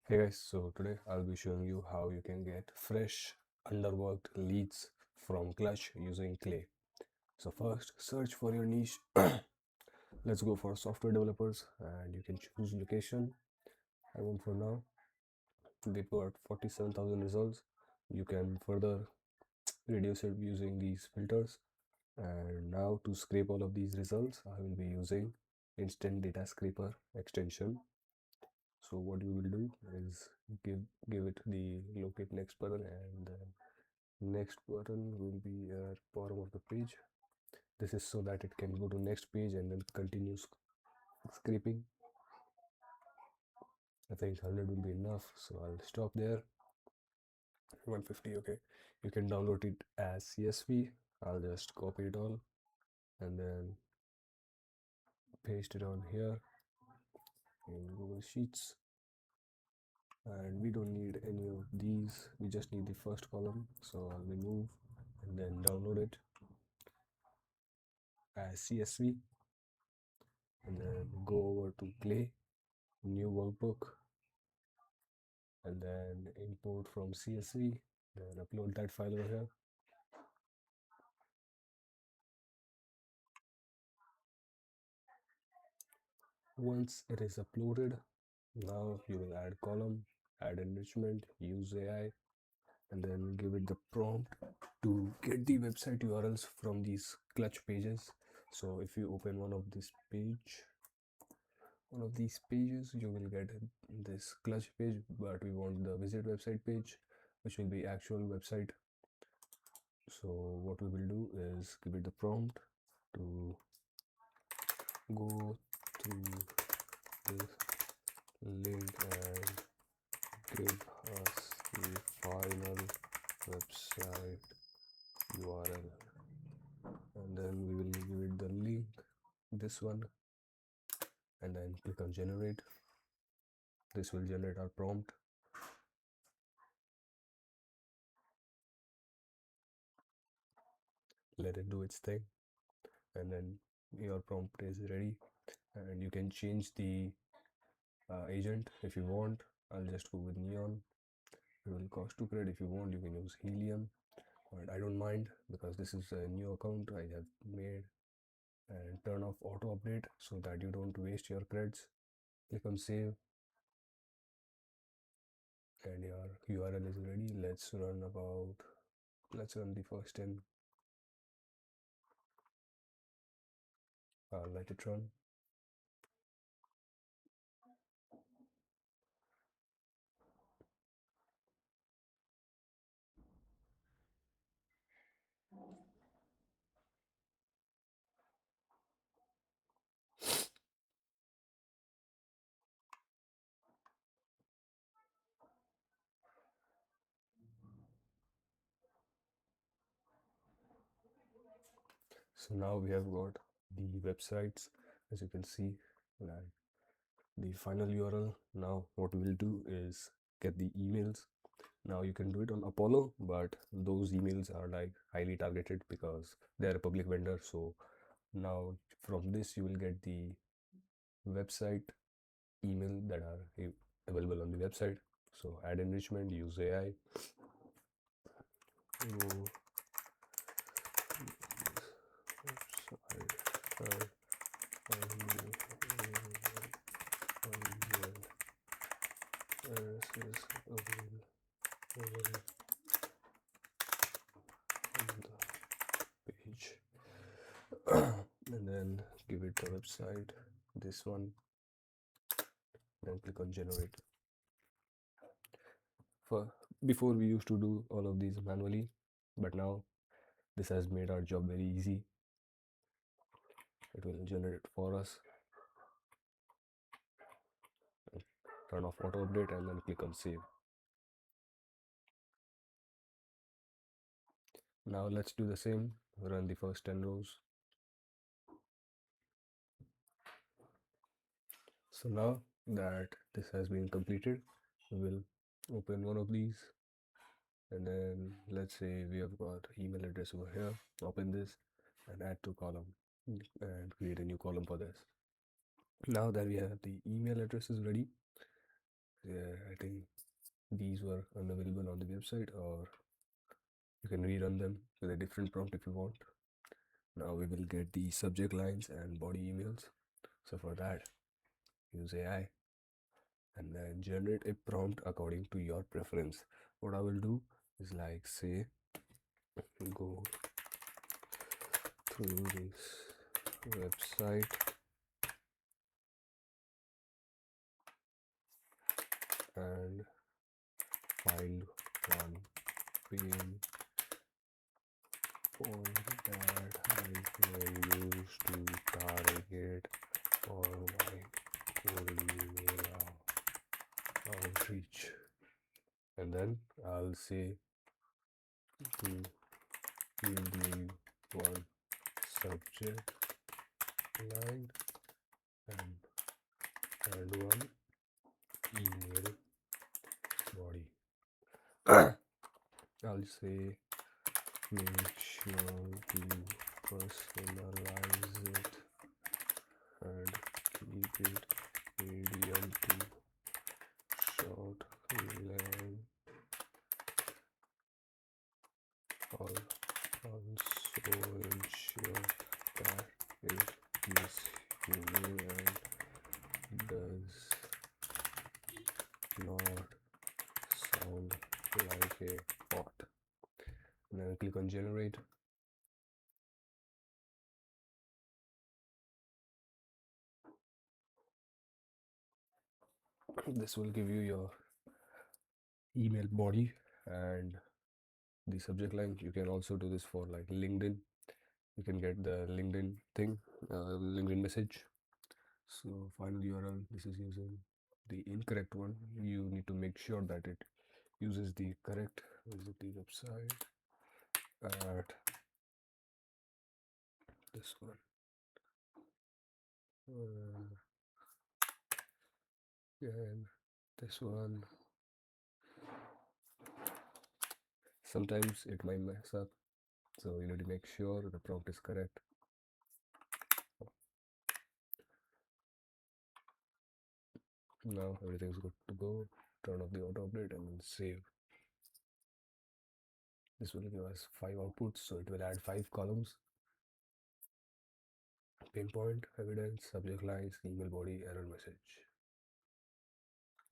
Hey guys, so today I'll be showing you how you can get fresh, underworked leads from Clutch using Clay. So first, search for your niche. Let's go for software developers and you can choose location. I want for now. They've got 47,000 results. You can further reduce it using these filters. And now to scrape all of these results, I will be using Instant Data Scraper extension. So what you will do is give it the locate next button, and the next button will be at bottom of the page. This is so that it can go to next page and then continue scraping. I think 100 will be enough, so I'll stop there. 150, okay. You can download it as CSV. I'll just copy it all and then paste it on here in Google Sheets. And we don't need any of these, we just need the first column, so I'll remove and then download it as CSV and then go over to Clay, new workbook, and then import from CSV, then upload that file over here. Once it is uploaded, now you will add column, add enrichment, use AI, and then give it the prompt to get the website URLs from these clutch pages. So if you open one of these pages, you will get this clutch page, but we want the visit website page, which will be actual website. So what we will do is give it the prompt to go through this link and give us the final website URL, and then we will give it the link, this one, and then click on generate. This will generate our prompt. Let it do its thing, and then your prompt is ready, and you can change the agent if you want. I'll just go with neon. It will cost 2 credit. If you want, you can use helium, but I don't mind because this is a new account I have made. And turn off auto update so that you don't waste your creds. Click on save and your URL is ready. Let's run the first 10. Let it run. So now we have got the websites, as you can see, like the final URL. Now what we will do is get the emails. Now you can do it on Apollo, but those emails are like highly targeted because they are a public vendor. So now from this you will get the website email that are available on the website. So add enrichment, use AI. Go website, page. And then give it the website, this one, then click on generate. Before we used to do all of these manually, but now this has made our job very easy. It will generate it for us. Turn off auto update and then click on save. Now let's do the same. Run the first 10 rows. So now that this has been completed, we will open one of these, and then let's say we have got email address over here. Open this and add to column and create a new column for this. Now that we have the email addresses ready, I think these were unavailable on the website, or you can rerun them with a different prompt if you want. Now we will get the subject lines and body emails. So for that, use AI and then generate a prompt according to your preference. What I will do is like say go through this website and find one pain point that I can use to target for my cold email outreach. And then I'll say to give me one subject line and one email body. I'll say make sure to personalize it and keep it medium to short length. Also ensure that it is humane and does not sound like a bot. And then click on generate. This will give you your email body and the subject line. You can also do this for like LinkedIn. You can get the LinkedIn thing, LinkedIn message. So final URL, this is using the incorrect one. You need to make sure that it uses the correct. Visit the website at this one. And this one. Sometimes it might mess up, so you need to make sure the prompt is correct. Now everything's good to go. Turn off the auto update and then save. This will give us 5 outputs, so it will add 5 columns: pinpoint, evidence, subject lines, email body, error message.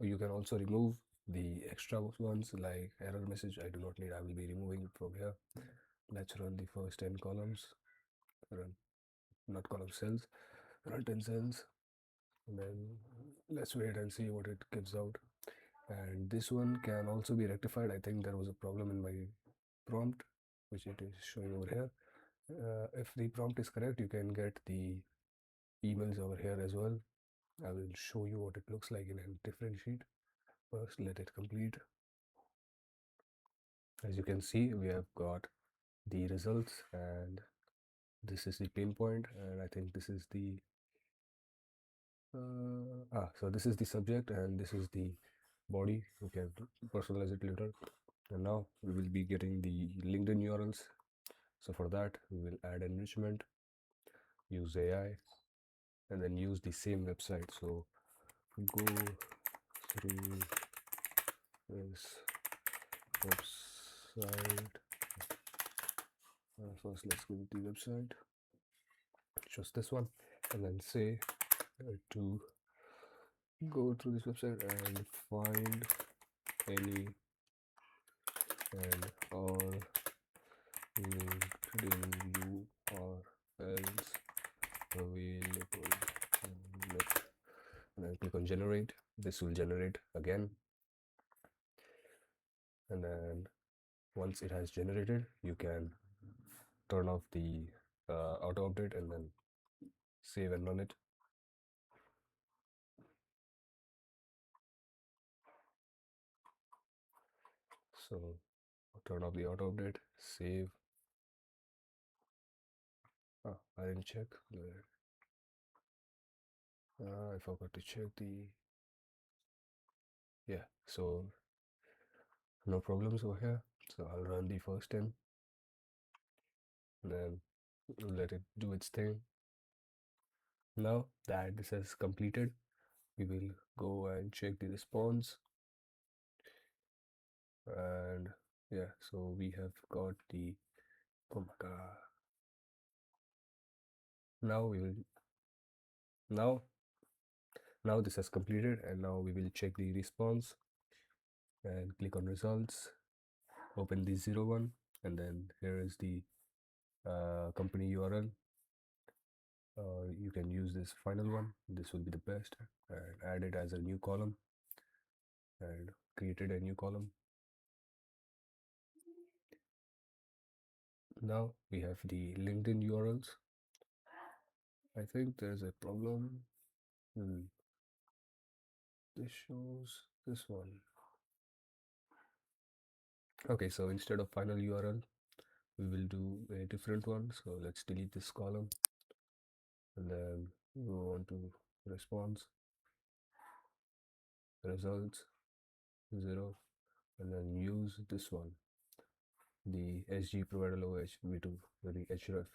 You can also remove the extra ones like error message. I do not need, I will be removing it from here. Let's run the first 10 columns. Run, not column cells, run 10 cells, and then let's wait and see what it gives out. And this one can also be rectified. I think there was a problem in my prompt, which it is showing over here. If the prompt is correct, you can get the emails over here as well. I will show you what it looks like in a different sheet. First, let it complete. As you can see, we have got the results, and this is the pinpoint, and I think this is the so this is the subject and this is the body. We can personalize it later. And now we will be getting the LinkedIn URLs. So for that, we will add enrichment, use AI, and then use the same website. So go through this website. First, let's go to the website, just this one, and then say to go through this website and find any and all LinkedIn URLs available. And then click on generate. This will generate again, and then once it has generated, you can turn off the auto update and then save and run it. So turn off the auto update, save. I didn't check. I forgot to check the, yeah, so no problems over here. So I'll run the first 10 and then let it do its thing. Now that this has completed, we will go and check the response. And yeah, so we have got the, oh my god, now we will, now now this has completed, and now we will check the response and click on results, open the 01, and then here is the company URL. You can use this final one, this will be the best, and add it as a new column, and created a new column. Now we have the LinkedIn URLs. I think there's a problem. This shows this one. Okay, so instead of final URL, we will do a different one. So let's delete this column and then go on to response, results, 0, and then use this one, the SG provider logo HV2, the href,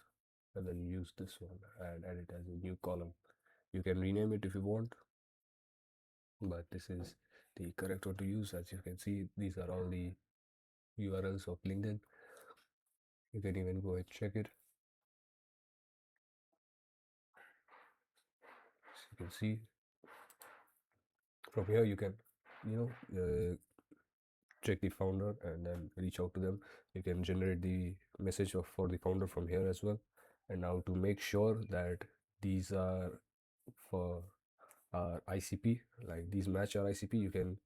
and then use this one and add it as a new column. You can rename it if you want, but this is the correct one to use. As you can see, these are all the URLs of LinkedIn. You can even go and check it. As you can see from here, you can, check the founder and then reach out to them. You can generate the message for the founder from here as well. And now to make sure that these are for our ICP, like these match our ICP, you can,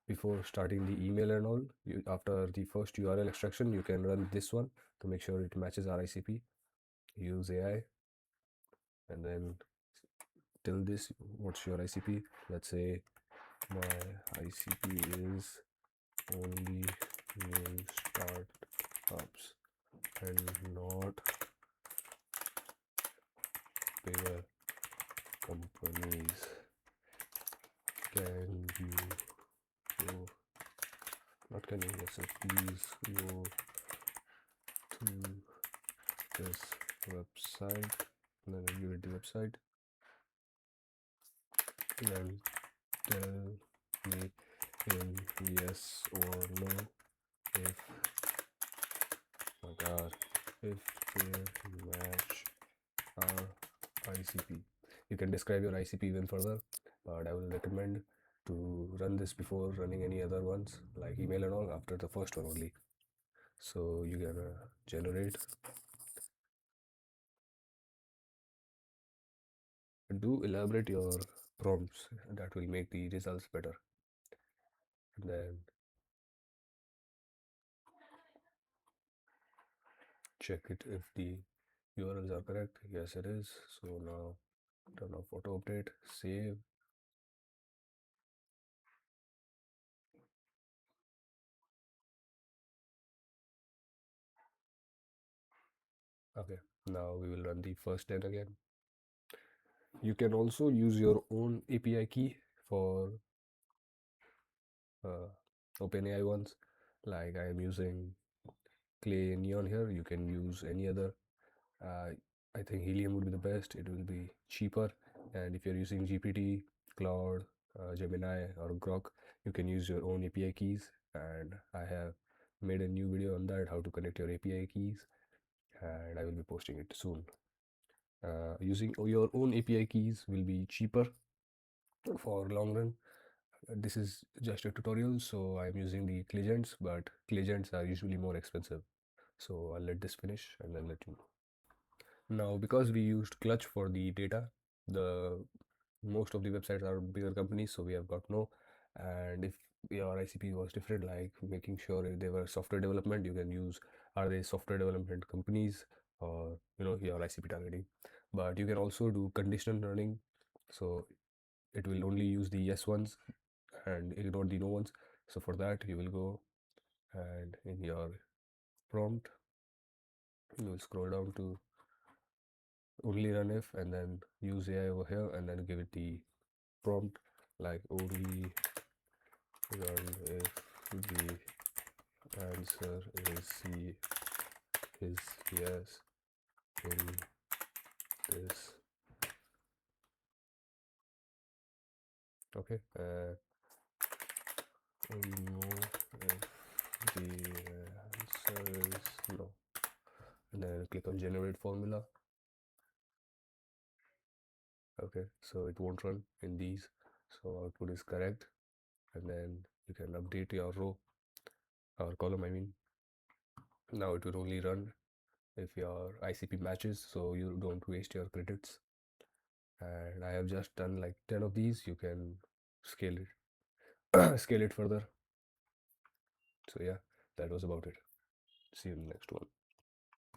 before starting the email and all, after the first URL extraction, you can run this one to make sure it matches our ICP. Use AI and then tell this what's your ICP. Let's say my ICP is only new startups and not bigger companies. Can you go, not can you, yes, please go to this website, and then give it the website, and then tell me in yes or no if, oh my god, if they match our ICP. You can describe your ICP even further, but I will recommend to run this before running any other ones like email and all, after the first one only. So you can generate, do elaborate your prompts, that will make the results better. And then check it if the URLs are correct. Yes, it is. So now turn off auto update, save. Okay, now we will run the first 10 again. You can also use your own API key for OpenAI ones. Like I am using Clay Neon here. You can use any other. Uh, I think Helium would be the best. It will be cheaper. And if you're using GPT, Cloud, Gemini, or Grok, you can use your own API keys. And I have made a new video on that, how to connect your API keys, and I will be posting it soon. Using your own API keys will be cheaper for long run. This is just a tutorial, so I'm using the Clegents, but Clegents are usually more expensive. So I'll let this finish and then let you know. Now, because we used Clutch for the data, the most of the websites are bigger companies, so we have got no. And if your ICP was different, like making sure if they were software development, you can use, are they software development companies, or your ICP targeting. But you can also do conditional learning, so it will only use the yes ones and ignore the no ones. So for that, you will go and in your prompt, you will scroll down to only run if, and then use AI over here, and then give it the prompt like only run if the answer is yes in this. Okay, no if click on generate formula. Okay, so it won't run in these, so output is correct. And then you can update your row or column, I mean. Now it will only run if your ICP matches, so you don't waste your credits. And I have just done like 10 of these. You can scale it scale it further. So yeah, that was about it. See you in the next one.